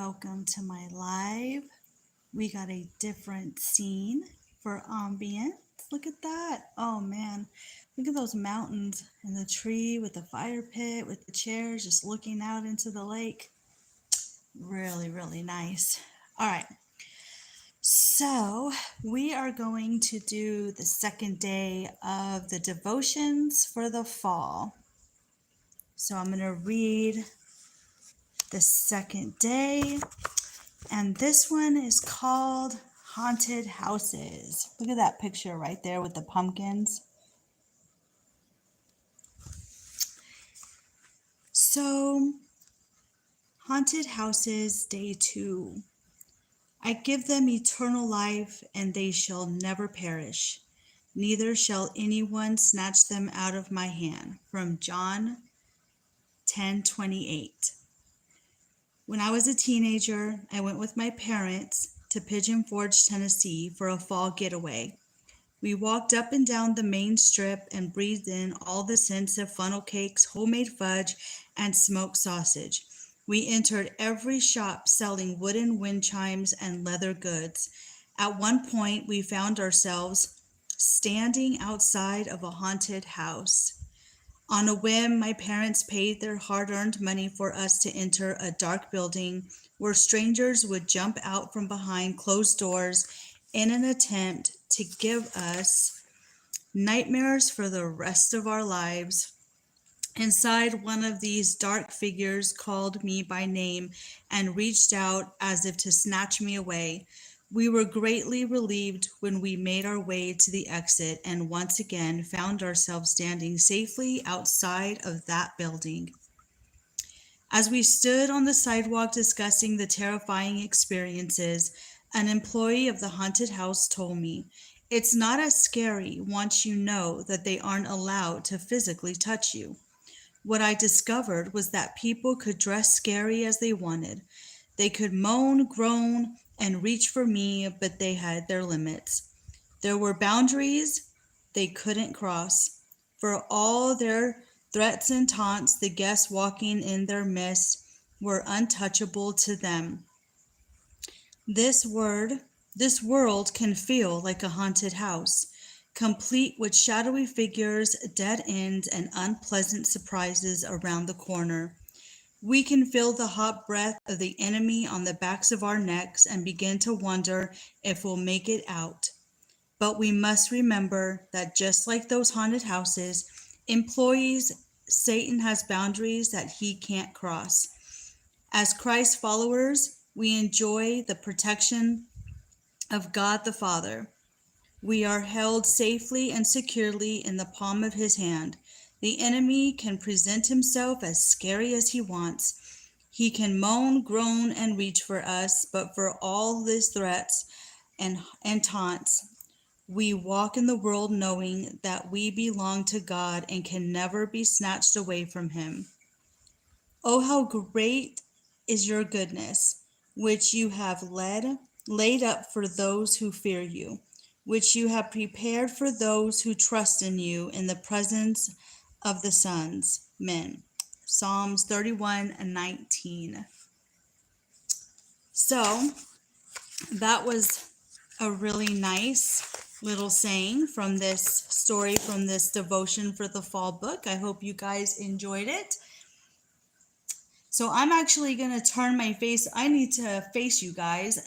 welcome to my live. We got a different scene for ambience. Look at that. Oh man, look at those mountains and the tree with the fire pit with the chairs just looking out into the lake. Really, really nice. All right, so we are going to do the second day of the devotions for the fall. So I'm going to read the second day. And this one is called Haunted Houses. Look at that picture right there with the pumpkins. So, Haunted Houses, Day 2. I give them eternal life, and they shall never perish. Neither shall anyone snatch them out of my hand. From John 10:28. When I was a teenager, I went with my parents to Pigeon Forge, Tennessee for a fall getaway. We walked up and down the main strip and breathed in all the scents of funnel cakes, homemade fudge, and smoked sausage. We entered every shop selling wooden wind chimes and leather goods. At one point, we found ourselves standing outside of a haunted house. On a whim, my parents paid their hard-earned money for us to enter a dark building where strangers would jump out from behind closed doors in an attempt to give us nightmares for the rest of our lives. Inside, one of these dark figures called me by name and reached out as if to snatch me away. We were greatly relieved when we made our way to the exit and once again found ourselves standing safely outside of that building. As we stood on the sidewalk discussing the terrifying experiences, an employee of the haunted house told me, "It's not as scary once you know that they aren't allowed to physically touch you." What I discovered was that people could dress scary as they wanted. They could moan, groan, and reach for me, but they had their limits. There were boundaries they couldn't cross. For all their threats and taunts, the guests walking in their midst were untouchable to them. This world can feel like a haunted house, complete with shadowy figures, dead ends, and unpleasant surprises around the corner. We can feel the hot breath of the enemy on the backs of our necks and begin to wonder if we'll make it out. But we must remember that just like those haunted houses, employees, Satan has boundaries that he can't cross. As Christ followers, we enjoy the protection of God the Father. We are held safely and securely in the palm of his hand. The enemy can present himself as scary as he wants. He can moan, groan, and reach for us, but for all these threats and taunts, we walk in the world knowing that we belong to God and can never be snatched away from him. Oh, how great is your goodness, which you have laid up for those who fear you, which you have prepared for those who trust in you in the presence of the sons, men. Psalms 31:19. So that was a really nice little saying from this story, from this devotion for the fall book. I hope you guys enjoyed it. So I'm actually going to turn my face. I need to face you guys.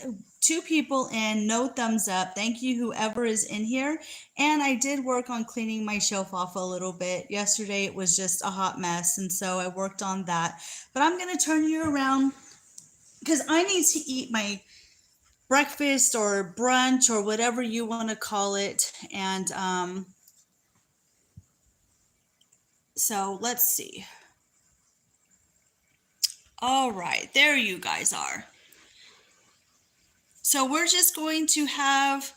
2 people in, no thumbs up. Thank you, whoever is in here. And I did work on cleaning my shelf off a little bit. Yesterday it was just a hot mess, and so I worked on that. But I'm going to turn you around because I need to eat my breakfast or brunch or whatever you want to call it. And so let's see. All right, there you guys are. So we're just going to have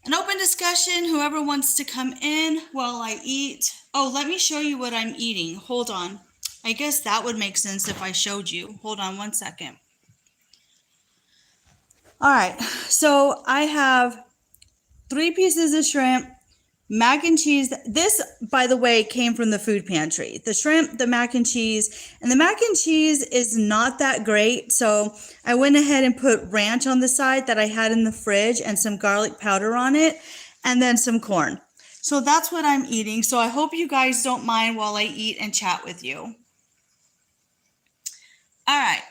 an open discussion. Whoever wants to come in while I eat. Oh, let me show you what I'm eating. Hold on. I guess that would make sense if I showed you. Hold on one second. All right, so I have 3 pieces of shrimp, Mac and cheese. This, by the way, came from the food pantry. The shrimp, the mac and cheese, and the mac and cheese is not that great. So I went ahead and put ranch on the side that I had in the fridge and some garlic powder on it, and then some corn. So that's what I'm eating. So I hope you guys don't mind while I eat and chat with you. All right.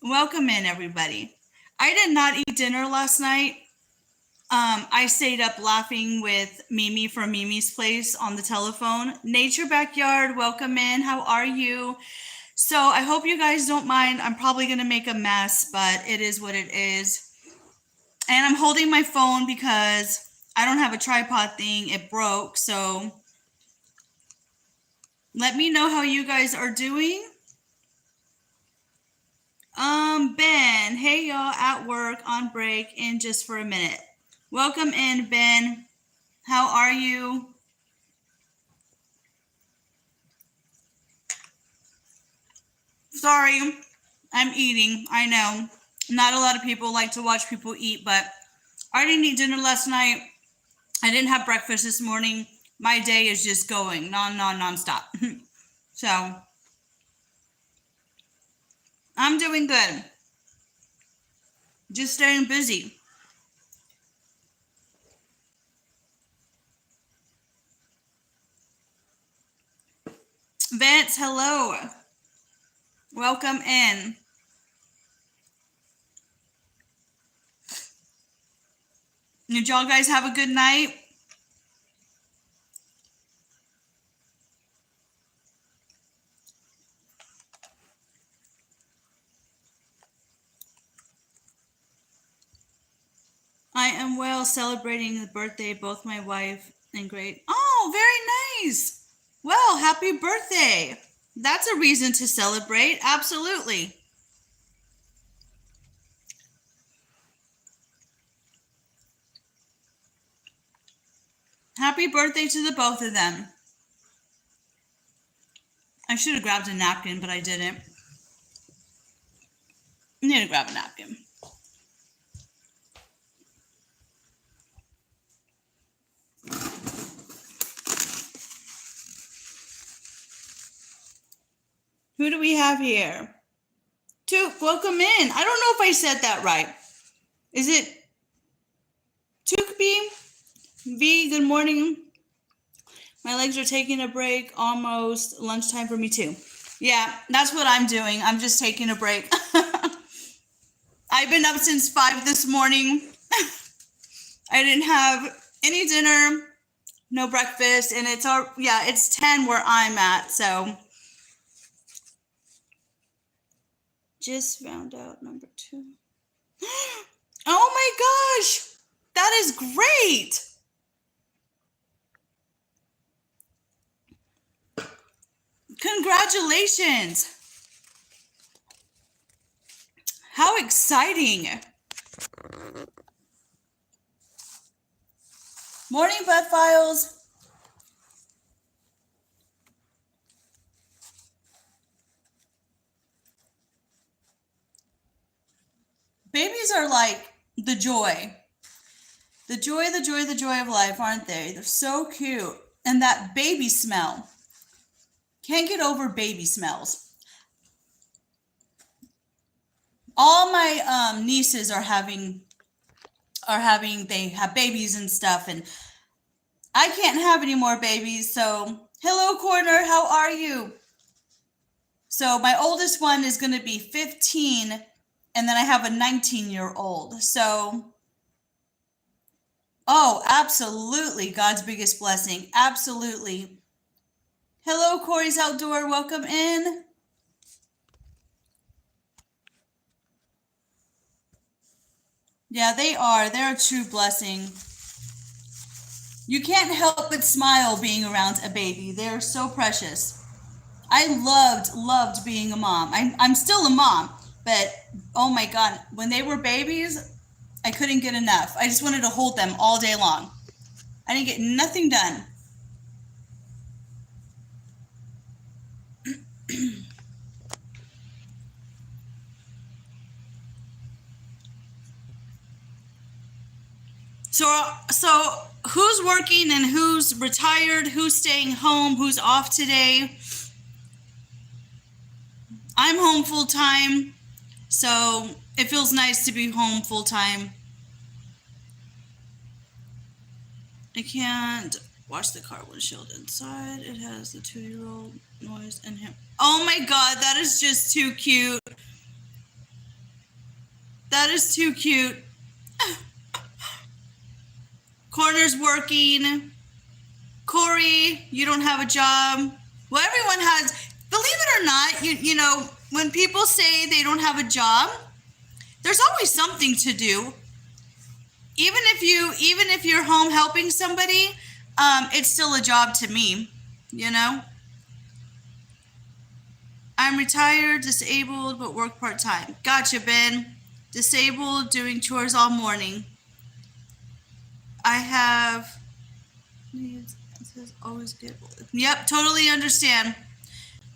Welcome in, everybody. I did not eat dinner last night. I stayed up laughing with Mimi from Mimi's Place on the telephone. Nature Backyard, welcome in. How are you? So I hope you guys don't mind. I'm probably going to make a mess, but it is what it is. And I'm holding my phone because I don't have a tripod thing. It broke. So let me know how you guys are doing. Ben, hey y'all, at work, on break, in just for a minute. Welcome in, Ben. How are you? Sorry, I'm eating. I know. Not a lot of people like to watch people eat, but I didn't eat dinner last night. I didn't have breakfast this morning. My day is just going non-stop. So, I'm doing good. Just staying busy. Vance, hello. Welcome in. Did y'all guys have a good night? I am well, celebrating the birthday of both my wife and great. Oh, very nice. Well, happy birthday. That's a reason to celebrate. Absolutely. Happy birthday to the both of them. I should have grabbed a napkin, but I didn't. I need to grab a napkin. Who do we have here? Took, welcome in. I don't know if I said that right. Is it Tukbi? V, good morning. My legs are taking a break. Almost lunchtime for me too. Yeah, that's what I'm doing. I'm just taking a break. I've been up since 5 this morning. I didn't have any dinner, no breakfast, and it's 10 where I'm at, so just found out number 2. Oh my gosh, that is great. Congratulations. How exciting. Morning, Bud Files. Babies are like the joy. The joy of life, aren't they? They're so cute. And that baby smell. Can't get over baby smells. All my nieces they have babies and stuff, and I can't have any more babies. So, hello, Corner, how are you? So my oldest one is going to be 15, and then I have a 19-year-old. So, oh, absolutely, God's biggest blessing. Absolutely. Hello, Corey's Outdoor. Welcome in. Yeah, they are. They're a true blessing. You can't help but smile being around a baby. They're so precious. I loved being a mom. I'm still a mom, but oh my God, when they were babies, I couldn't get enough. I just wanted to hold them all day long. I didn't get nothing done. So who's working and who's retired, who's staying home, who's off today. I'm home full time, so it feels nice to be home full time. I can't wash the car windshield inside. It has the 2-year-old noise and him. Oh my God, that is just too cute. That is too cute. Corner's working. Corey, you don't have a job. Well, everyone has. Believe it or not, you know, when people say they don't have a job, there's always something to do. Even if you're home helping somebody, it's still a job to me, you know. I'm retired, disabled, but work part-time. Gotcha, Ben. Disabled, doing chores all morning. I have needs. It says always get. Yep, totally understand.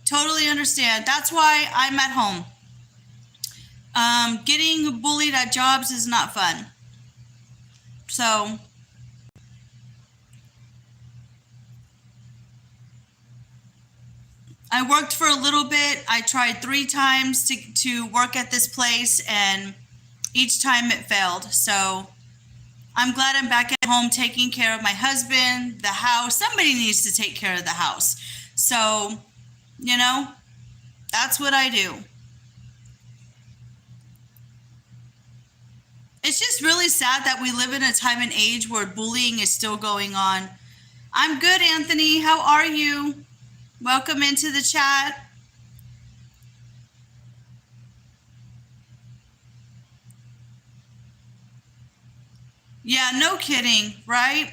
Totally understand. That's why I'm at home. Getting bullied at jobs is not fun. So I worked for a little bit. I tried 3 times to work at this place, and each time it failed. So I'm glad I'm back at home taking care of my husband, the house. Somebody needs to take care of the house. So, you know, that's what I do. It's just really sad that we live in a time and age where bullying is still going on. I'm good, Anthony. How are you? Welcome into the chat. Yeah, no kidding, right?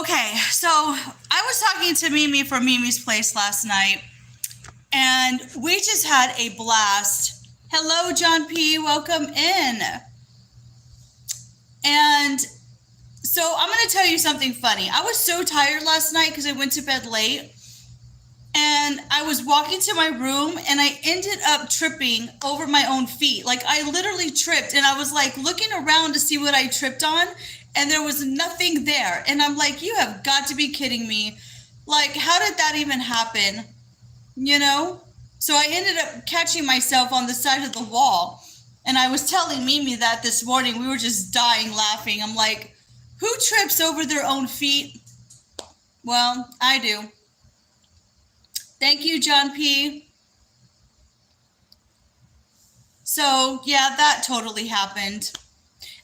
Okay. So I was talking to Mimi from Mimi's Place last night, and we just had a blast. Hello, John P. Welcome in. And so I'm going to tell you something funny. I was so tired last night because I went to bed late. And I was walking to my room and I ended up tripping over my own feet. Like I literally tripped, and I was like looking around to see what I tripped on, and there was nothing there. And I'm like, you have got to be kidding me. Like, how did that even happen? You know? So I ended up catching myself on the side of the wall. And I was telling Mimi that this morning. We were just dying laughing. I'm like, who trips over their own feet? Well, I do. Thank you, John P. So, yeah, that totally happened.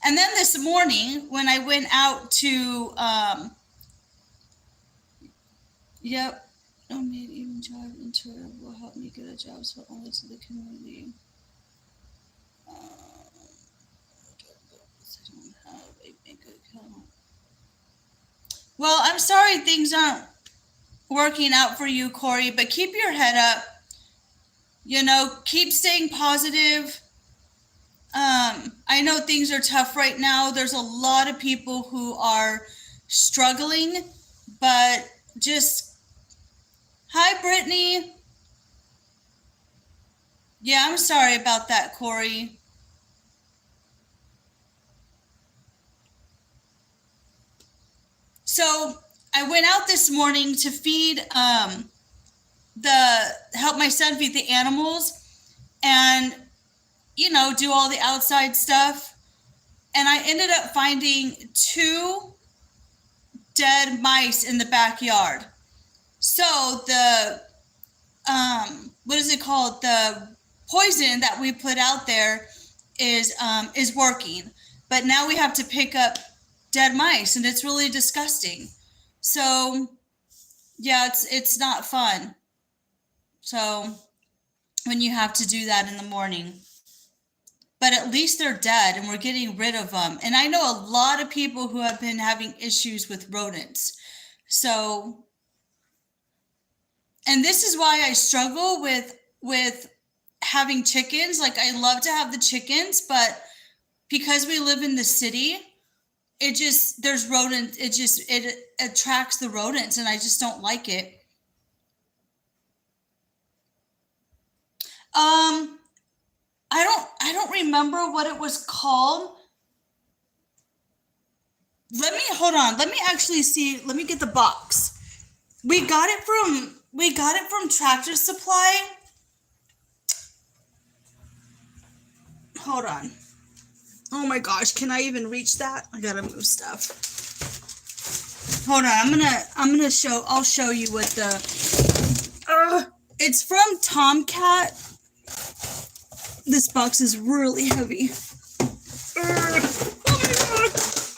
And then this morning, when I went out to, yep, no need even job intern will help me get a job, so only to the community. I don't have a bank account. Well, I'm sorry things aren't working out for you, Corey, but keep your head up. You know, keep staying positive. I know things are tough right now. There's a lot of people who are struggling, but just, hi, Brittany. Yeah, I'm sorry about that, Corey. So I went out this morning to feed, help my son feed the animals and, you know, do all the outside stuff. And I ended up finding 2 dead mice in the backyard. So the, what is it called? The poison that we put out there is working. But now we have to pick up dead mice, and it's really disgusting. So, yeah, it's not fun. So when you have to do that in the morning. But at least they're dead and we're getting rid of them. And I know a lot of people who have been having issues with rodents. So, and this is why I struggle with having chickens. Like, I love to have the chickens, but because we live in the city, there's rodent, it attracts the rodents, and I just don't like it. Um, I don't remember what it was called. Hold on. Let me actually see. Let me get the box. We got it from Tractor Supply. Hold on. Oh my gosh, can I even reach that? I gotta move stuff. Hold on, I'll show you what it's from Tomcat. This box is really heavy. Oh my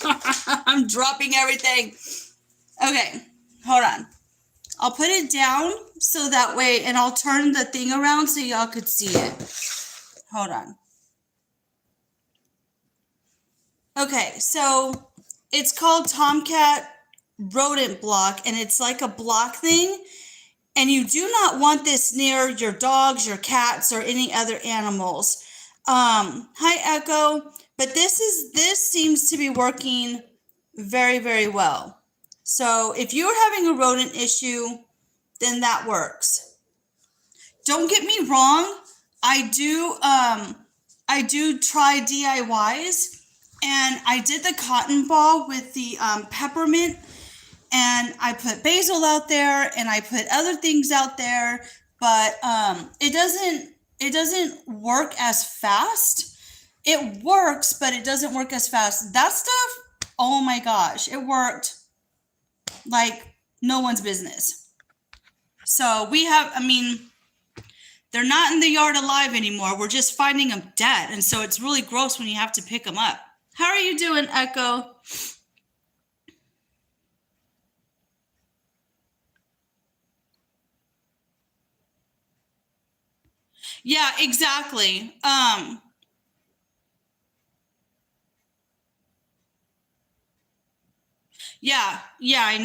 god. I'm dropping everything. Okay, hold on. I'll put it down so that way, and I'll turn the thing around so y'all could see it. Hold on. Okay, so it's called Tomcat rodent block, and it's like a block thing. And you do not want this near your dogs, your cats, or any other animals. Hi, Echo. But this seems to be working very, very well. So if you're having a rodent issue, then that works. Don't get me wrong. I do try DIYs, and I did the cotton ball with the peppermint, and I put basil out there, and I put other things out there, but it doesn't work as fast. It works, but it doesn't work as fast. That stuff, oh my gosh, it worked like no one's business. So they're not in the yard alive anymore. We're just finding them dead. And so it's really gross when you have to pick them up. How are you doing, Echo? Yeah, exactly. Yeah, I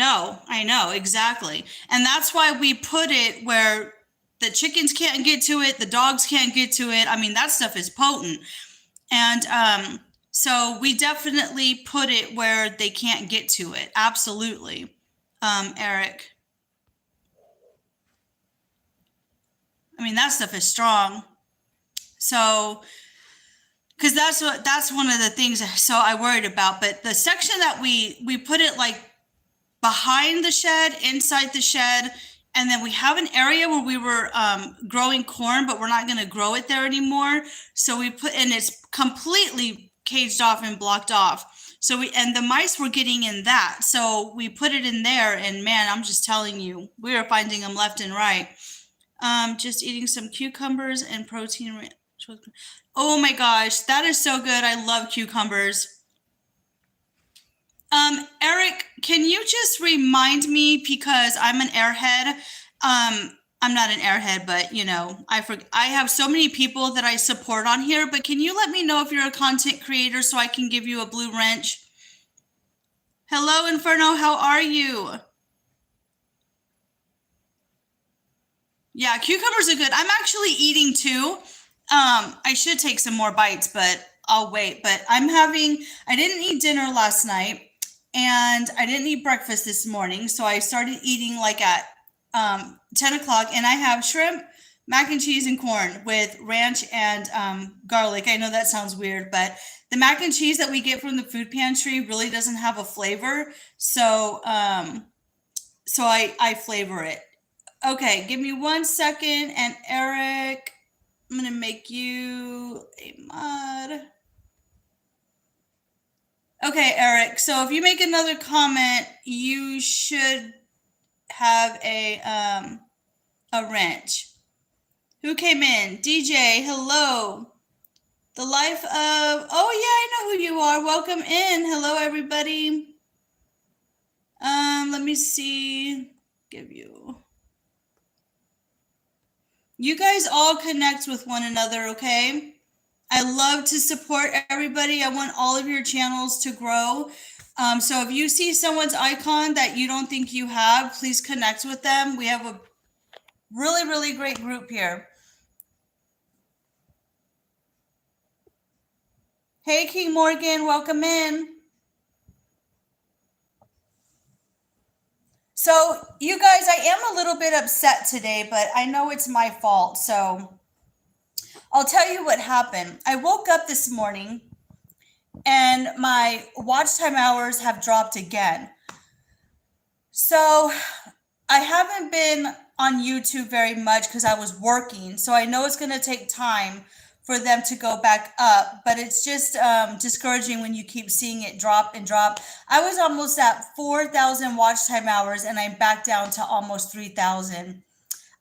know, exactly. And that's why we put it where the chickens can't get to it, the dogs can't get to it. I mean, that stuff is potent. And so we definitely put it where they can't get to it. Absolutely. Eric. I mean, that stuff is strong. So, because that's one of the things so I worried about. But the section that we put it like behind the shed, inside the shed, and then we have an area where we were growing corn, but we're not going to grow it there anymore. So and it's completely caged off and blocked off. And the mice were getting in that. So we put it in there, and man, I'm just telling you, we are finding them left and right. Just eating some cucumbers and protein. Oh my gosh, that is so good. I love cucumbers. Eric, can you just remind me, because I'm an airhead. I'm not an airhead, but I have so many people that I support on here, but can you let me know if you're a content creator so I can give you a blue wrench? Hello, Inferno, how are you? Yeah, cucumbers are good. I'm actually eating too. I should take some more bites, but I'll wait. But I didn't eat dinner last night, and I didn't eat breakfast this morning. So I started eating like at 10 o'clock, and I have shrimp, mac and cheese, and corn with ranch and garlic. I know that sounds weird, but the mac and cheese that we get from the food pantry really doesn't have a flavor. So I flavor it. Okay, give me 1 second. And Eric, I'm going to make you a mod. Okay, Eric. So if you make another comment, you should have a wrench. Who came in? DJ, hello. The life of, oh yeah, I know who you are. Welcome in. Hello, everybody. Let me see. Give you. You guys all connect with one another, okay? I love to support everybody. I want all of your channels to grow. So if you see someone's icon that you don't think you have, please connect with them. We have a really, really great group here. Hey, King Morgan, welcome in. So you guys, I am a little bit upset today, but I know it's my fault. So I'll tell you what happened. I woke up this morning and my watch time hours have dropped again. So I haven't been on YouTube very much because I was working. So I know it's going to take time for them to go back up, but it's just discouraging when you keep seeing it drop and drop. I was almost at 4,000 watch time hours and I'm back down to almost 3,000.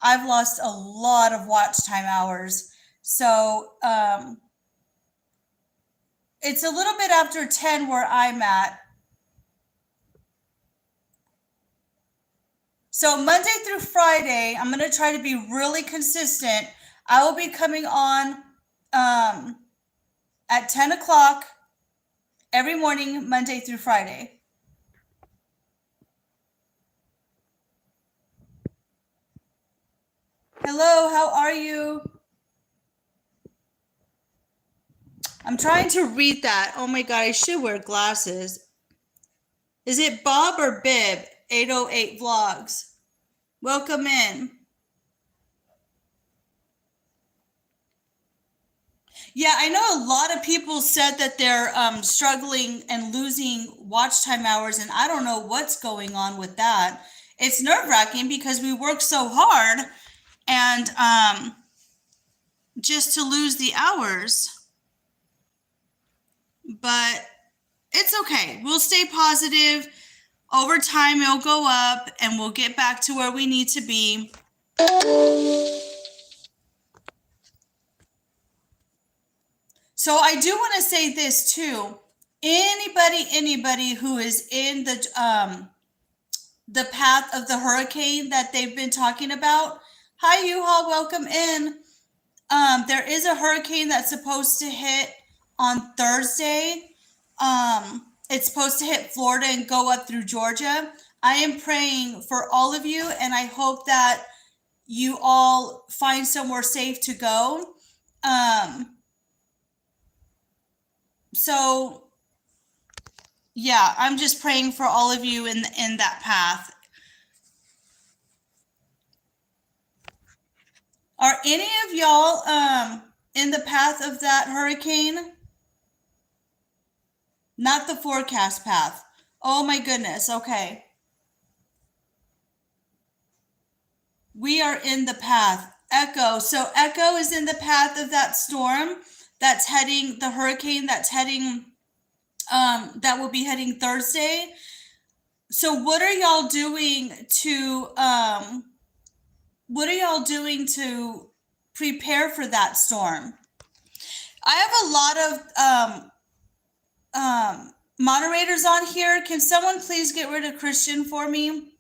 I've lost a lot of watch time hours. So it's a little bit after 10 where I'm at. So Monday through Friday, I'm going to try to be really consistent. I will be coming on at 10 o'clock every morning, Monday through Friday. Hello, how are you? I'm trying to read that. Oh my God, I should wear glasses. Is it Bob or Bib? 808 Vlogs. Welcome in. Yeah, I know a lot of people said that they're struggling and losing watch time hours, and I don't know what's going on with that. It's nerve-wracking because we work so hard, and just to lose the hours. But it's okay. We'll stay positive. Over time, it'll go up, and we'll get back to where we need to be. So I do want to say this too. Anybody who is in the path of the hurricane that they've been talking about. Hi, U-Haul, welcome in. There is a hurricane that's supposed to hit on Thursday. It's supposed to hit Florida and go up through Georgia. I am praying for all of you, and I hope that you all find somewhere safe to go. So yeah, I'm just praying for all of you in that path. Are any of y'all in the path of that hurricane? Not the forecast path. Oh my goodness. Okay. We are in the path. Echo. So Echo is in the path of that storm that's heading, the hurricane that's heading, that will be heading Thursday. So what are y'all doing to prepare for that storm? I have a lot of moderators on here. Can someone please get rid of Christian for me?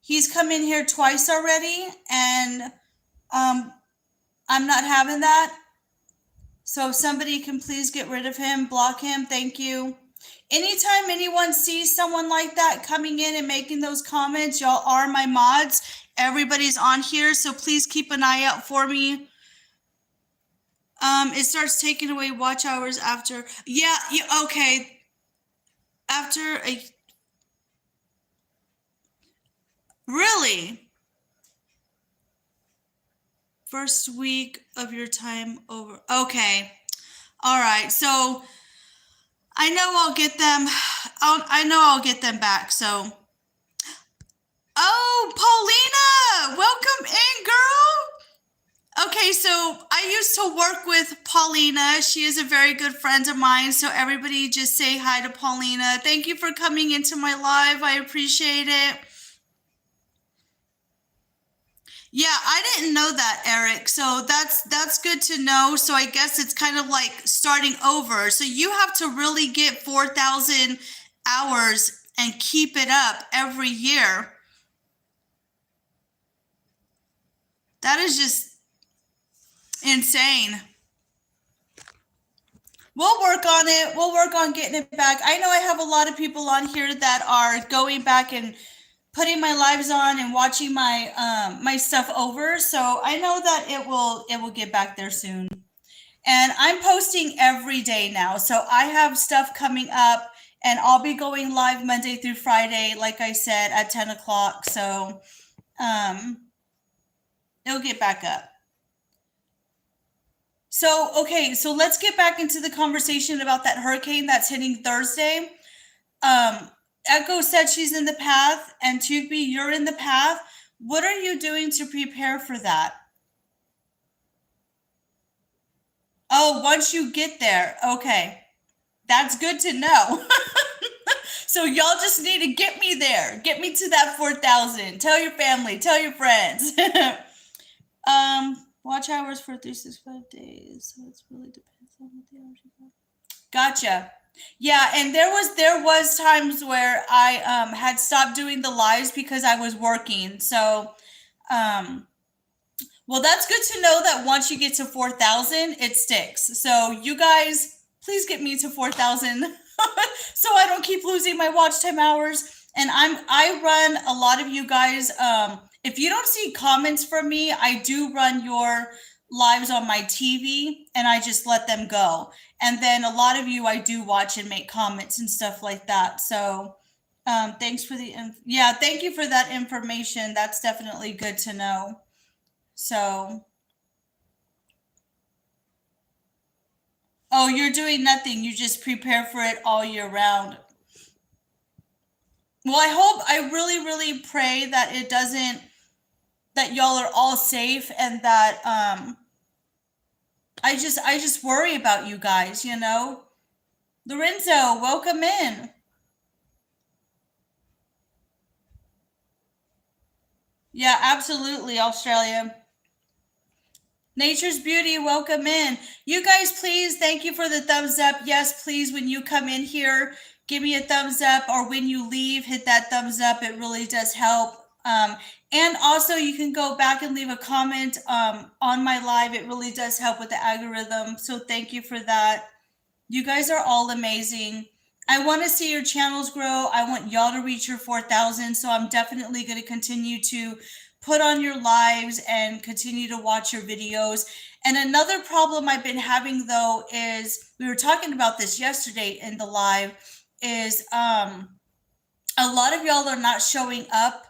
He's come in here twice already, and I'm not having that. So if somebody can please get rid of him, block him, thank you. Anytime anyone sees someone like that coming in and making those comments, y'all are my mods. Everybody's on here, so please keep an eye out for me. It starts taking away watch hours after. Yeah, okay. After a. Really? First week of your time over. Okay. All right. So I know I'll get them. I know I'll get them back. So. Oh, Paulina, welcome in, girl. Okay, so I used to work with Paulina. She is a very good friend of mine. So everybody just say hi to Paulina. Thank you for coming into my live. I appreciate it. Yeah, I didn't know that, Eric. So that's good to know. So I guess it's kind of like starting over. So you have to really get 4,000 hours and keep it up every year. That is just insane. We'll work on it. We'll work on getting it back. I know I have a lot of people on here that are going back and putting my lives on and watching my my stuff over. So I know that it will get back there soon. And I'm posting every day now. So I have stuff coming up, and I'll be going live Monday through Friday, like I said, at 10 o'clock. So it'll get back up. So, okay, so let's get back into the conversation about that hurricane that's hitting Thursday. Um, Echo said she's in the path, and Tugby, you're in the path. What are you doing to prepare for that? Oh, once you get there, okay. That's good to know. So y'all just need to get me there. Get me to that 4,000. Tell your family, tell your friends. Watch hours for 365 days. So it's really depends on what the hours you got. Gotcha. Yeah, and there was times where I had stopped doing the lives because I was working. So um well, that's good to know that once you get to 4,000, it sticks. So you guys, please get me to 4,000 so I don't keep losing my watch time hours. And I run a lot of you guys. If you don't see comments from me, I do run your lives on my TV and I just let them go. And then a lot of you I do watch and make comments and stuff like that. So thanks for yeah, thank you for that information. That's definitely good to know. So, oh, you're doing nothing. You just prepare for it all year round. Well, I really, really pray that it doesn't, that y'all are all safe and that, I just worry about you guys, you know? Lorenzo, welcome in. Yeah, absolutely, Australia. Nature's Beauty, welcome in. You guys, please, thank you for the thumbs up. Yes, please, when you come in here, give me a thumbs up, or when you leave, hit that thumbs up. It really does help. And also, you can go back and leave a comment on my live. It really does help with the algorithm. So thank you for that. You guys are all amazing. I want to see your channels grow. I want y'all to reach your 4,000. So I'm definitely going to continue to put on your lives and continue to watch your videos. And another problem I've been having though is, we were talking about this yesterday in the live, is a lot of y'all are not showing up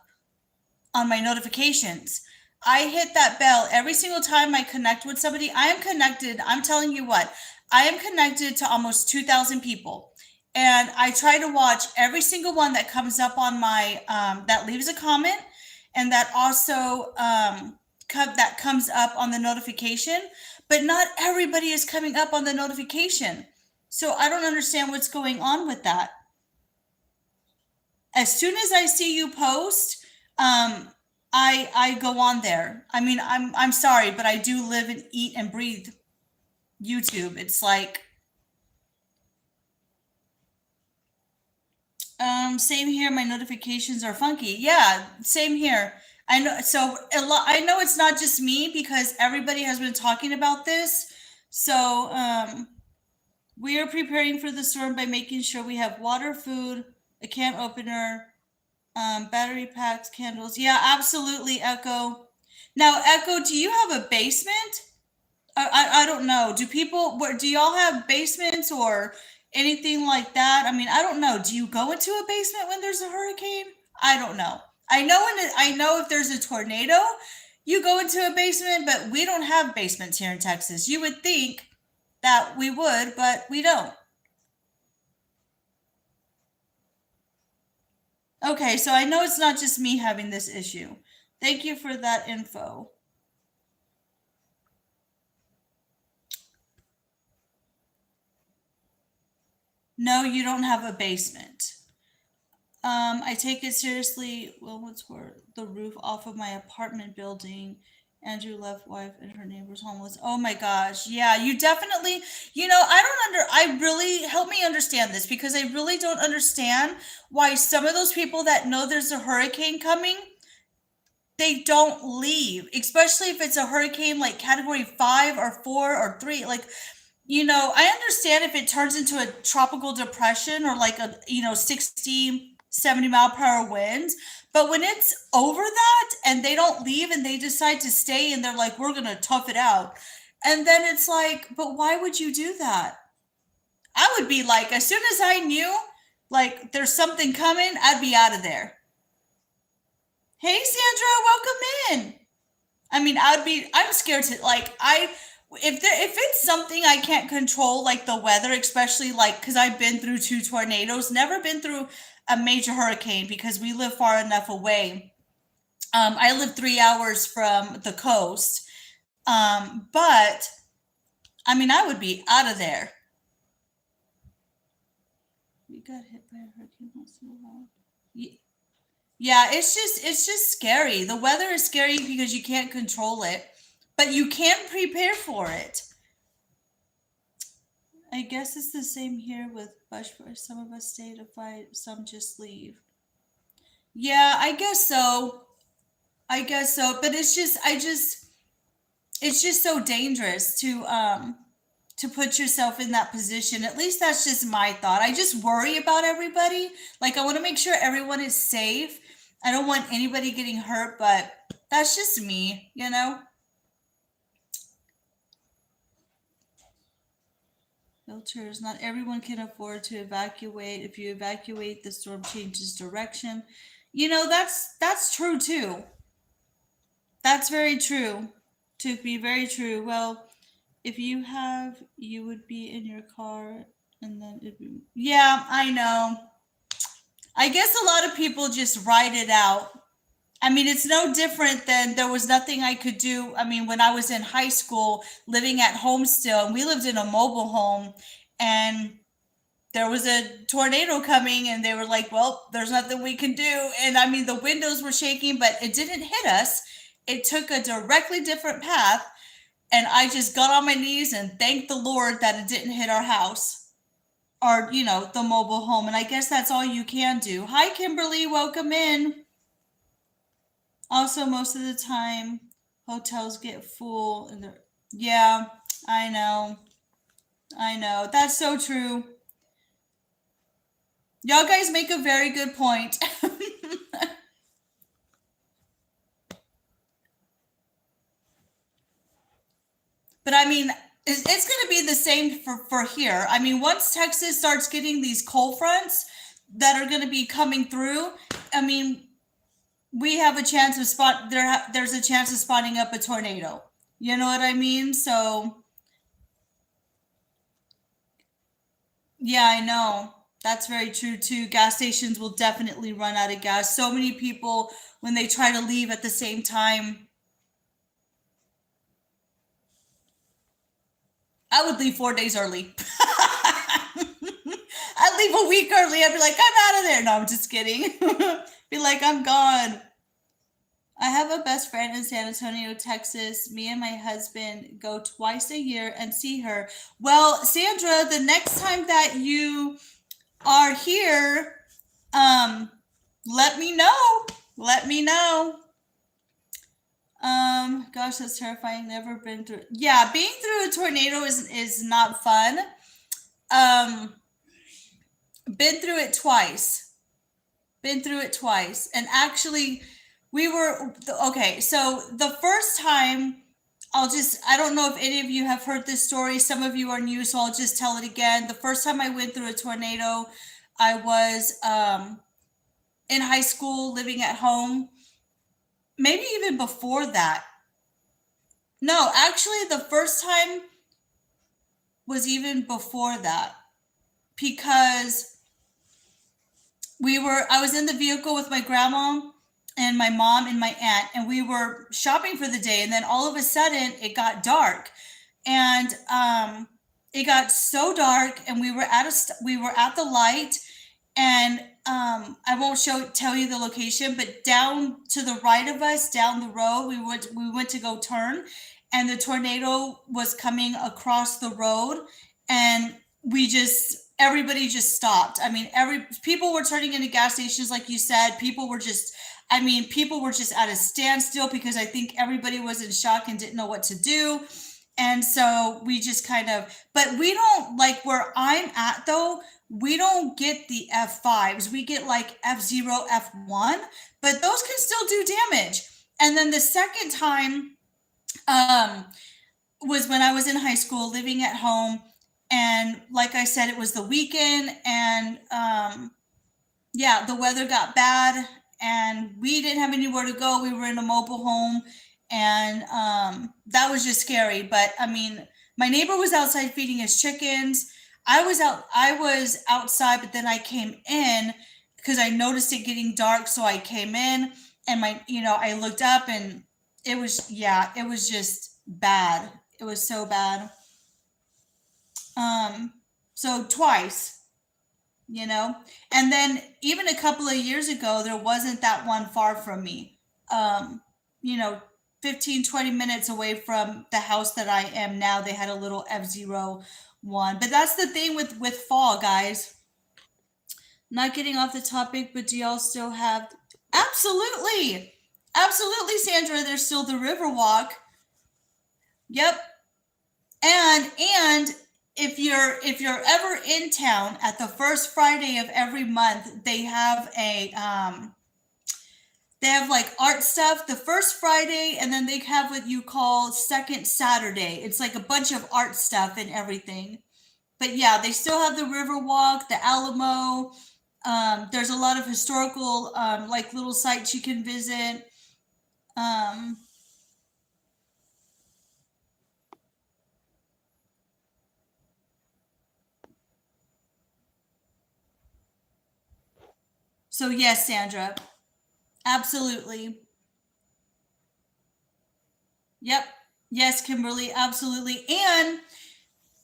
on my notifications. I hit that bell every single time I connect with somebody. I am connected. I'm telling you what, I am connected to almost 2,000 people. And I try to watch every single one that comes up on my, that leaves a comment, and that also that comes up on the notification. But not everybody is coming up on the notification. So I don't understand what's going on with that. As soon as I see you post, I go on there. I mean, I'm sorry, but I do live and eat and breathe YouTube. It's like same here. My notifications are funky. Yeah, same here. I know. So I know it's not just me because everybody has been talking about this. So we are preparing for the storm by making sure we have water, food, a can opener, battery packs, candles. Yeah, absolutely, Echo. Now, Echo, do you have a basement? I don't know. Do people, do y'all have basements or anything like that? I mean, I don't know. Do you go into a basement when there's a hurricane? I don't know. I know if there's a tornado, you go into a basement, but we don't have basements here in Texas. You would think that we would, but we don't. Okay, so I know it's not just me having this issue. Thank you for that info. No, you don't have a basement. I take it seriously. Well, what's for the roof off of my apartment building? Andrew left wife and her neighbor's homeless. Oh my gosh. Yeah, you definitely, I really, help me understand this, because I really don't understand why some of those people that know there's a hurricane coming, they don't leave, especially if it's a hurricane like category 5 or 4 or 3. Like, I understand if it turns into a tropical depression or like a, 60, 70 mile per hour winds. But when it's over that and they don't leave and they decide to stay and they're like, we're going to tough it out. And then it's like, but why would you do that? I would be like, as soon as I knew like there's something coming, I'd be out of there. Hey, Sandra, welcome in. I mean, I'm scared to, like, if it's something I can't control, like the weather, especially like because I've been through two tornadoes, never been through a major hurricane because we live far enough away. I live 3 hours from the coast, but I mean, I would be out of there. We got hit by a hurricane once in a while. Yeah, it's just scary. The weather is scary because you can't control it, but you can prepare for it. I guess it's the same here with bushfire. Some of us stay to fight, some just leave. Yeah, I guess so. I guess so. But it's just so dangerous to put yourself in that position. At least that's just my thought. I just worry about everybody. Like I want to make sure everyone is safe. I don't want anybody getting hurt, but that's just me, you know? Filters. Not everyone can afford to evacuate. If you evacuate, the storm changes direction. You know, that's true too. That's very true. To be very true. Well, if you have, you would be in your car and then it'd be. Yeah, I know. I guess a lot of people just ride it out. I mean, it's no different than there was nothing I could do. I mean, when I was in high school, living at home still, and we lived in a mobile home, and there was a tornado coming, and they were like, well, there's nothing we can do. And I mean, the windows were shaking, but it didn't hit us. It took a directly different path. And I just got on my knees and thanked the Lord that it didn't hit our house or, the mobile home. And I guess that's all you can do. Hi, Kimberly. Welcome in. Also, most of the time, hotels get full. Yeah, I know. I know. That's so true. Y'all guys make a very good point. But I mean, it's going to be the same for here. I mean, once Texas starts getting these cold fronts that are going to be coming through, I mean, we have a chance of there's a chance of spawning up a tornado. You know what I mean? So, yeah, I know. That's very true too. Gas stations will definitely run out of gas. So many people, when they try to leave at the same time, I would leave 4 days early. I'd leave a week early. I'd be like, I'm out of there. No, I'm just kidding. Be like, I'm gone. I have a best friend in San Antonio, Texas. Me and my husband go twice a year and see her. Well, Sandra, the next time that you are here, let me know. Let me know. Gosh, that's terrifying. Never been through. Yeah, being through a tornado is not fun. Been through it twice. Been through it twice, and actually, we were okay. So the first time, I don't know if any of you have heard this story. Some of you are new, so I'll just tell it again. The first time I went through a tornado, I was in high school, living at home. Maybe even before that. No, actually, the first time was even before that because I was in the vehicle with my grandma and my mom and my aunt, and we were shopping for the day. And then all of a sudden it got dark, and it got so dark, and we were at the light, and I won't tell you the location, but down to the right of us, down the road, we went to go turn, and the tornado was coming across the road, and everybody just stopped. I mean, people were turning into gas stations, like you said. People were just at a standstill because I think everybody was in shock and didn't know what to do. And so we just but we don't, like where I'm at though, we don't get the F5s. We get like F0, F1, but those can still do damage. And then the second time was when I was in high school, living at home. And like I said, it was the weekend, and the weather got bad, and we didn't have anywhere to go. We were in a mobile home, and that was just scary. But I mean, my neighbor was outside feeding his chickens. I was outside, but then I came in because I noticed it getting dark, so I came in, and I looked up, and it was just bad. It was so bad. Um, so twice, you know, and then even a couple of years ago, there wasn't that one far from me. Um, you know, 15-20 minutes away from the house that I am now, they had a little F-Zero one. But that's the thing with fall, guys. Not getting off the topic, but do y'all still have? Absolutely, absolutely, Sandra. There's still the Riverwalk. Yep. And if you're ever in town at the first Friday of every month, they have like art stuff the first Friday, and then they have what you call second Saturday. It's like a bunch of art stuff and everything. But yeah, they still have the Riverwalk, the Alamo. There's a lot of historical like little sites you can visit. Um, so yes, Sandra, absolutely. Yep. Yes, Kimberly, absolutely. And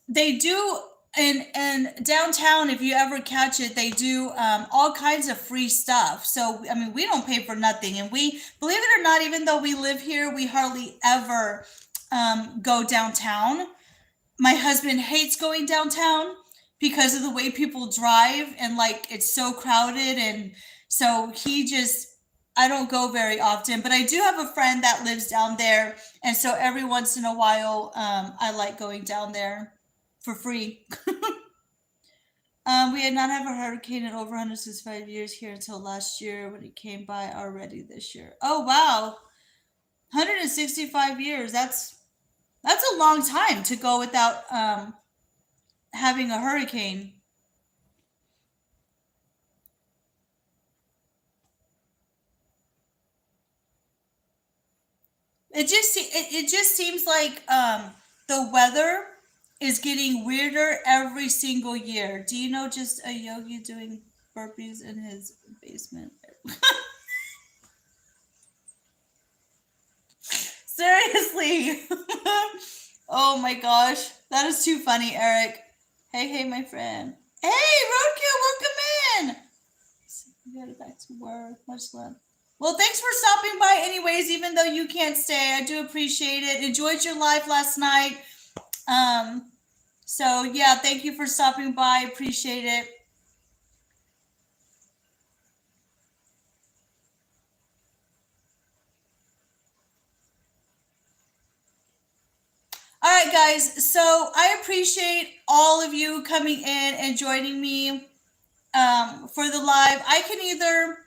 they do in downtown, if you ever catch it, they do all kinds of free stuff. So I mean, we don't pay for nothing, and we, believe it or not, even though we live here, we hardly ever go downtown. My husband hates going downtown because of the way people drive, and like it's so crowded, and so he just, I don't go very often, but I do have a friend that lives down there, and so every once in a while I like going down there for free. We had not had a hurricane in over 165 years here until last year when it came by already this year. Oh wow, 165 years. That's a long time to go without having a hurricane. It just seems like the weather is getting weirder every single year. Do you know just a yogi doing burpees in his basement? Seriously. Oh my gosh. That is too funny, Eric. Hey, hey, my friend. Hey, Roadkill, welcome in. We got it back to work. Much love. Well, thanks for stopping by anyways, even though you can't stay. I do appreciate it. Enjoyed your live last night. Um, so yeah, thank you for stopping by. Appreciate it. All right, guys. So I appreciate all of you coming in and joining me for the live. I can either,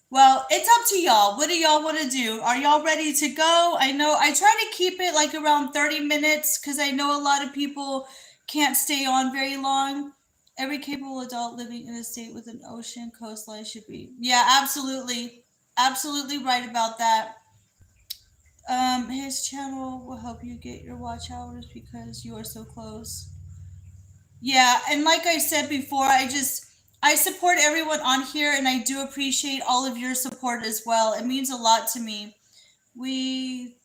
well, it's up to y'all. What do y'all want to do? Are y'all ready to go? I know I try to keep it like around 30 minutes because I know a lot of people can't stay on very long. Every capable adult living in a state with an ocean coastline should be. Yeah, absolutely. Absolutely right about that. His channel will help you get your watch hours because you are so close. Yeah, and like I said before, I support everyone on here, and I do appreciate all of your support as well. It means a lot to me. We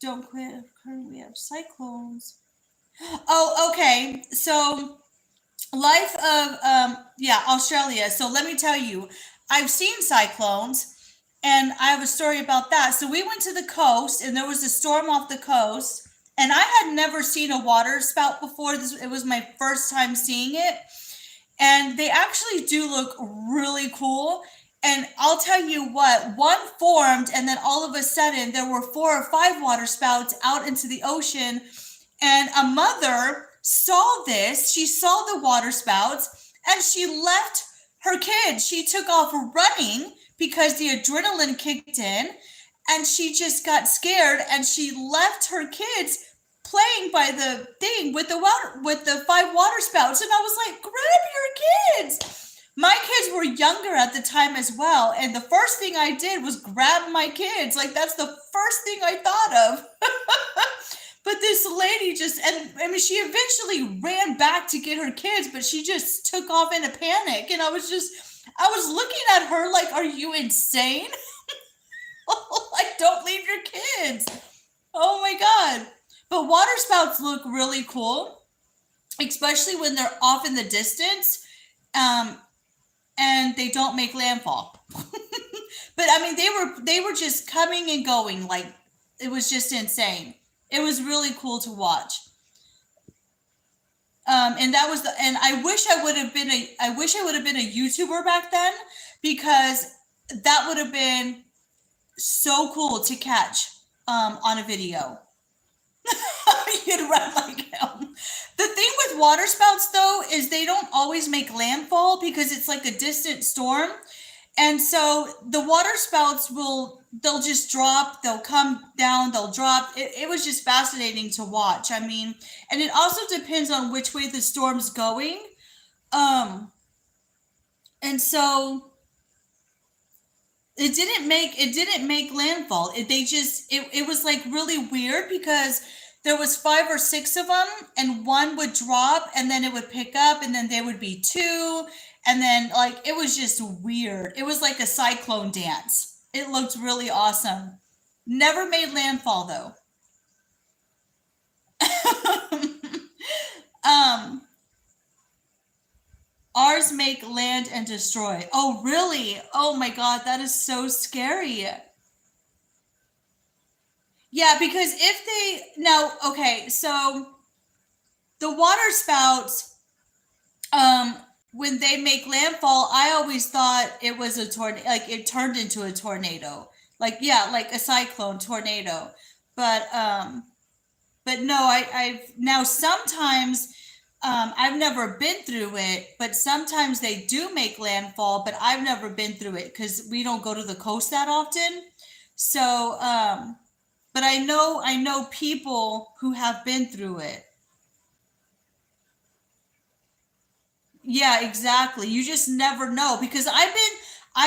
don't quit. Currently, have cyclones. Oh, okay. So life of yeah, Australia. So let me tell you, I've seen cyclones, and I have a story about that. So we went to the coast, and there was a storm off the coast, and I had never seen a water spout before. It was my first time seeing it, and they actually do look really cool. And I'll tell you what, one formed, and then all of a sudden there were 4 or 5 water spouts out into the ocean. And a mother saw this, she saw the water spouts, and she left her kids. She took off running because the adrenaline kicked in, and she just got scared, and she left her kids playing by the thing with the 5 water spouts. And I was like, grab your kids. My kids were younger at the time as well. And the first thing I did was grab my kids. Like, that's the first thing I thought of. But this lady just, and I mean, she eventually ran back to get her kids, but she just took off in a panic. And I was looking at her like, are you insane? Like, don't leave your kids. Oh my God. But water spouts look really cool, especially when they're off in the distance, and they don't make landfall. But I mean, they were just coming and going. Like, it was just insane. It was really cool to watch. And that was and I wish I would have been a YouTuber back then, because that would have been so cool to catch on a video. You'd run like hell. The thing with water spouts, though, is they don't always make landfall because it's like a distant storm. And so the water spouts they'll just drop, they'll come down, they'll drop. It was just fascinating to watch. I mean, and it also depends on which way the storm's going. And so it didn't make landfall. It was like really weird, because there was 5 or 6 of them, and one would drop, and then it would pick up, and then there would be 2, and then, like, it was just weird. It was like a cyclone dance. It looked really awesome. Never made landfall, though. Ours make land and destroy. Oh, really? Oh my God, that is so scary. Yeah, because okay, so the water spouts, when they make landfall, I always thought it was a tornado, like it turned into a tornado. Like, yeah, like a cyclone tornado. But no, I've now sometimes, I've never been through it, but sometimes they do make landfall, but I've never been through it because we don't go to the coast that often. So, but I know people who have been through it. Yeah, exactly. You just never know, because I've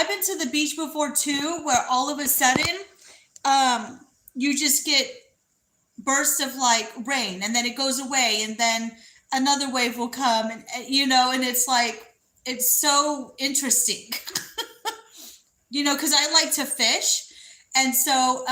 been to the beach before too, where all of a sudden, you just get bursts of like rain, and then it goes away, and then another wave will come, and and it's like, it's so interesting. Because I like to fish, and so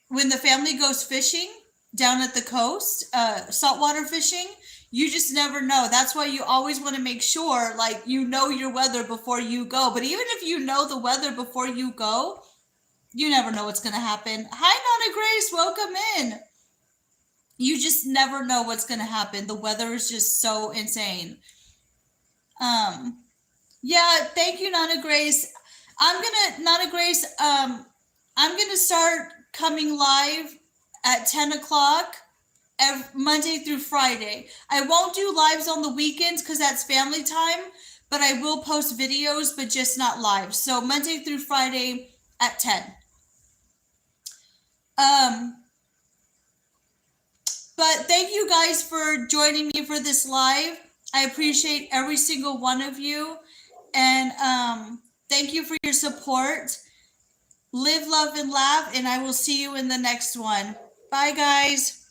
when the family goes fishing down at the coast, saltwater fishing, you just never know. That's why you always want to make sure, like, your weather before you go. But even if you know the weather before you go, you never know what's going to happen. Hi, Nana Grace. Welcome in. You just never know what's going to happen. The weather is just so insane. Yeah, thank you, Nana Grace. Nana Grace, I'm going to start coming live at 10 o'clock. Monday through Friday. I won't do lives on the weekends because that's family time, but I will post videos, but just not live. So Monday through Friday at 10. But thank you guys for joining me for this live. I appreciate every single one of you. And thank you for your support. Live, love, and laugh. And I will see you in the next one. Bye, guys.